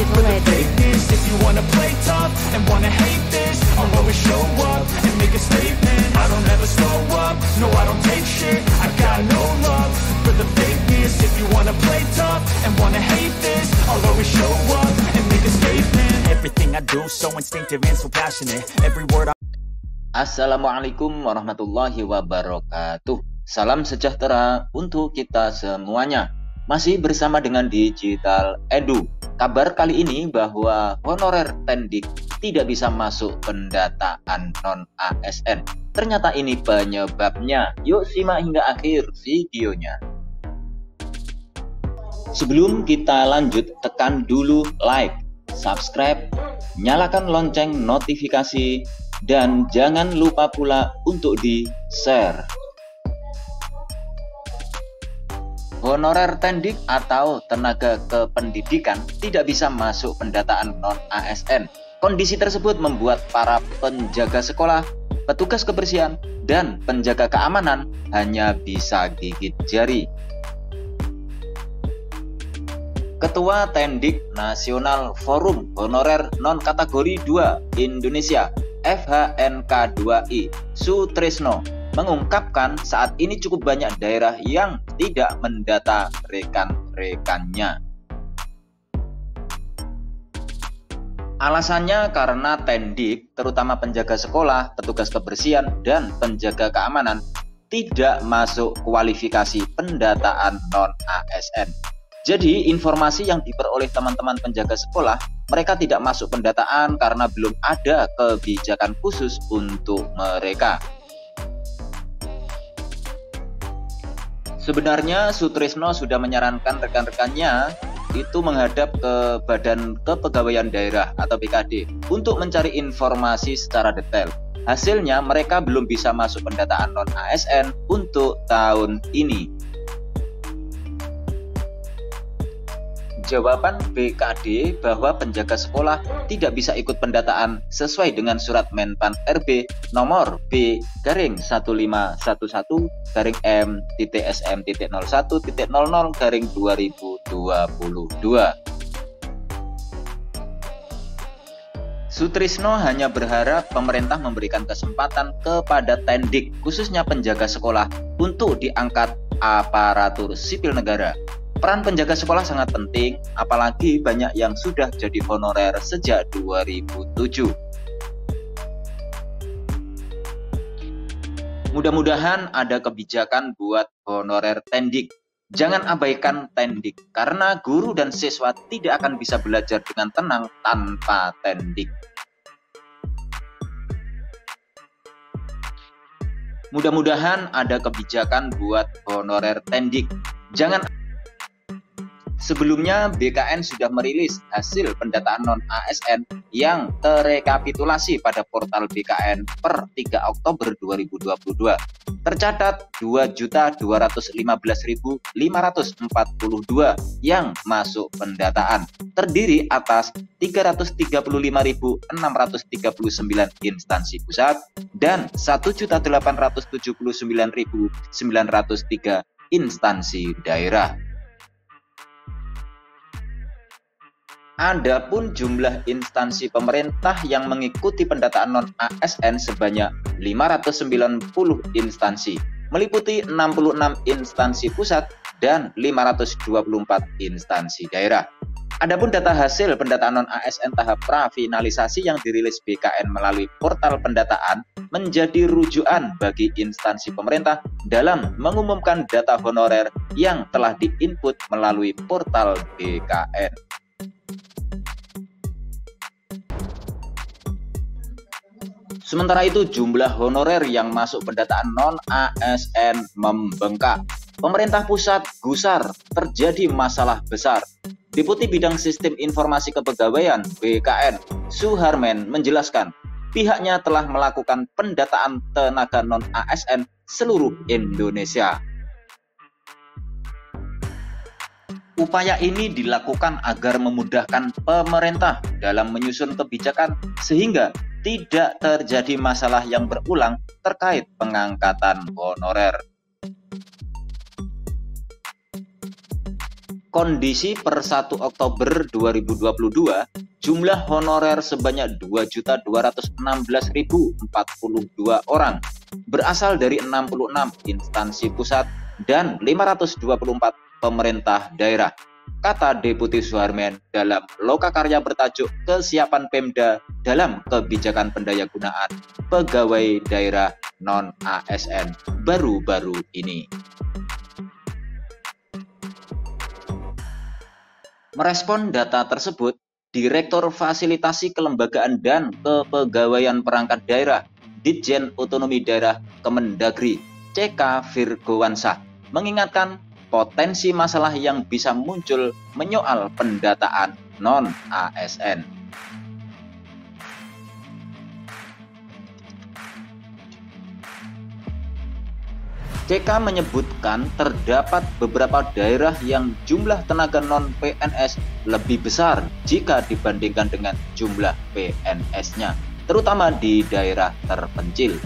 For the fakeness, if you wanna play tough and wanna hate this, I'll always show up and make a statement. I don't ever slow up, no I don't take shit. I got no love for the fakeness. If you wanna play tough and wanna hate this, I'll always show up and make a statement. Everything I do so instinctive and so passionate. Every word I... Assalamualaikum warahmatullahi wabarakatuh. Salam sejahtera untuk kita semuanya. Masih bersama dengan Digital Edu. Kabar kali ini bahwa honorer Tendik tidak bisa masuk pendataan non-ASN. Ternyata ini penyebabnya. Yuk simak hingga akhir videonya. Sebelum kita lanjut, tekan dulu like, subscribe, nyalakan lonceng notifikasi, dan jangan lupa pula untuk di-share. Honorer Tendik atau tenaga kependidikan tidak bisa masuk pendataan non-ASN. Kondisi tersebut membuat para penjaga sekolah, petugas kebersihan, dan penjaga keamanan hanya bisa gigit jari. Ketua Tendik Nasional Forum Honorer Non-Kategori 2 Indonesia FHNK2I Sutrisno mengungkapkan saat ini cukup banyak daerah yang tidak mendata rekan-rekannya. Alasannya karena Tendik, terutama penjaga sekolah, petugas kebersihan, dan penjaga keamanan tidak masuk kualifikasi pendataan non-ASN. Jadi informasi yang diperoleh teman-teman penjaga sekolah, mereka tidak masuk pendataan karena belum ada kebijakan khusus untuk mereka. Sebenarnya Sutrisno sudah menyarankan rekan-rekannya itu menghadap ke Badan Kepegawaian Daerah atau BKD untuk mencari informasi secara detail. Hasilnya mereka belum bisa masuk pendataan non-ASN untuk tahun ini. Jawaban BKD bahwa penjaga sekolah tidak bisa ikut pendataan sesuai dengan surat Menpan RB nomor B/M/151/SM.01.00/2022. Sutrisno hanya berharap pemerintah memberikan kesempatan kepada Tendik, khususnya penjaga sekolah, untuk diangkat aparatur sipil negara. Peran penjaga sekolah sangat penting, apalagi banyak yang sudah jadi honorer sejak 2007. Mudah-mudahan ada kebijakan buat honorer Tendik. Jangan abaikan Tendik, karena guru dan siswa tidak akan bisa belajar dengan tenang tanpa Tendik. Mudah-mudahan ada kebijakan buat honorer Tendik. Sebelumnya, BKN sudah merilis hasil pendataan non-ASN yang terekapitulasi pada portal BKN per 3 Oktober 2022. Tercatat 2.215.542 yang masuk pendataan, terdiri atas 335.639 instansi pusat dan 1.879.903 instansi daerah. Adapun jumlah instansi pemerintah yang mengikuti pendataan non-ASN sebanyak 590 instansi, meliputi 66 instansi pusat dan 524 instansi daerah. Adapun data hasil pendataan non-ASN tahap prafinalisasi yang dirilis BKN melalui portal pendataan menjadi rujukan bagi instansi pemerintah dalam mengumumkan data honorer yang telah diinput melalui portal BKN. Sementara itu, jumlah honorer yang masuk pendataan non-ASN membengkak. Pemerintah pusat gusar, terjadi masalah besar. Deputi Bidang Sistem Informasi Kepegawaian BKN, Suharmen, menjelaskan pihaknya telah melakukan pendataan tenaga non-ASN seluruh Indonesia. Upaya ini dilakukan agar memudahkan pemerintah dalam menyusun kebijakan sehingga tidak terjadi masalah yang berulang terkait pengangkatan honorer. Kondisi per 1 Oktober 2022, jumlah honorer sebanyak 2.216.042 orang, berasal dari 66 instansi pusat dan 524 pemerintah daerah, kata Deputi Suharmen dalam lokakarya bertajuk Kesiapan Pemda dalam Kebijakan Pendayagunaan Pegawai Daerah Non-ASN baru-baru ini. Merespon data tersebut, Direktur Fasilitasi Kelembagaan dan Kepegawaian Perangkat Daerah Ditjen Otonomi Daerah Kemendagri CK Virgowansah mengingatkan potensi masalah yang bisa muncul menyoal pendataan non-ASN. CK menyebutkan terdapat beberapa daerah yang jumlah tenaga non-PNS lebih besar jika dibandingkan dengan jumlah PNS-nya, terutama di daerah terpencil.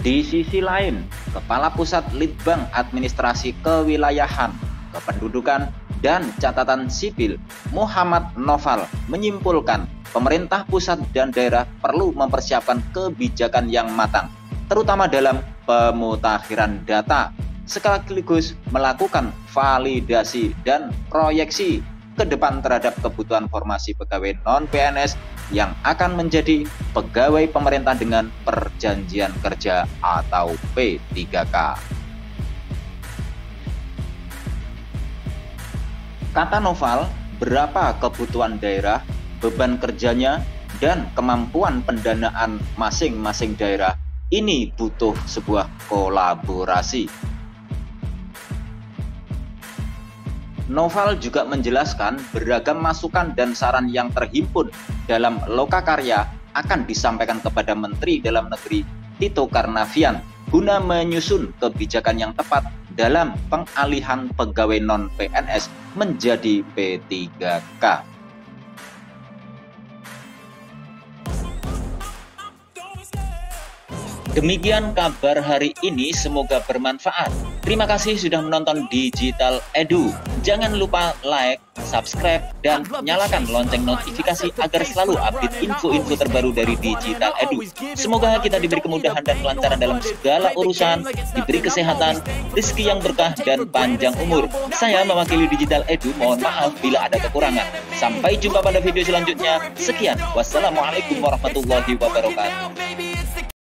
Di sisi lain, Kepala Pusat Litbang Administrasi Kewilayahan, Kependudukan, dan Catatan Sipil Muhammad Noval menyimpulkan pemerintah pusat dan daerah perlu mempersiapkan kebijakan yang matang, terutama dalam pemutakhiran data, sekaligus melakukan validasi dan proyeksi ke depan terhadap kebutuhan formasi pegawai non-PNS yang akan menjadi pegawai pemerintah dengan perjanjian kerja atau P3K. Kata Noval, berapa kebutuhan daerah, beban kerjanya, dan kemampuan pendanaan masing-masing daerah ini butuh sebuah kolaborasi. Noval juga menjelaskan beragam masukan dan saran yang terhimpun dalam lokakarya akan disampaikan kepada Menteri Dalam Negeri Tito Karnavian guna menyusun kebijakan yang tepat dalam pengalihan pegawai non-PNS menjadi P3K. Demikian kabar hari ini, semoga bermanfaat. Terima kasih sudah menonton Digital Edu. Jangan lupa like, subscribe, dan nyalakan lonceng notifikasi agar selalu update info-info terbaru dari Digital Edu. Semoga kita diberi kemudahan dan kelancaran dalam segala urusan, diberi kesehatan, rezeki yang berkah, dan panjang umur. Saya mewakili Digital Edu, mohon maaf bila ada kekurangan. Sampai jumpa pada video selanjutnya. Sekian, wassalamualaikum warahmatullahi wabarakatuh.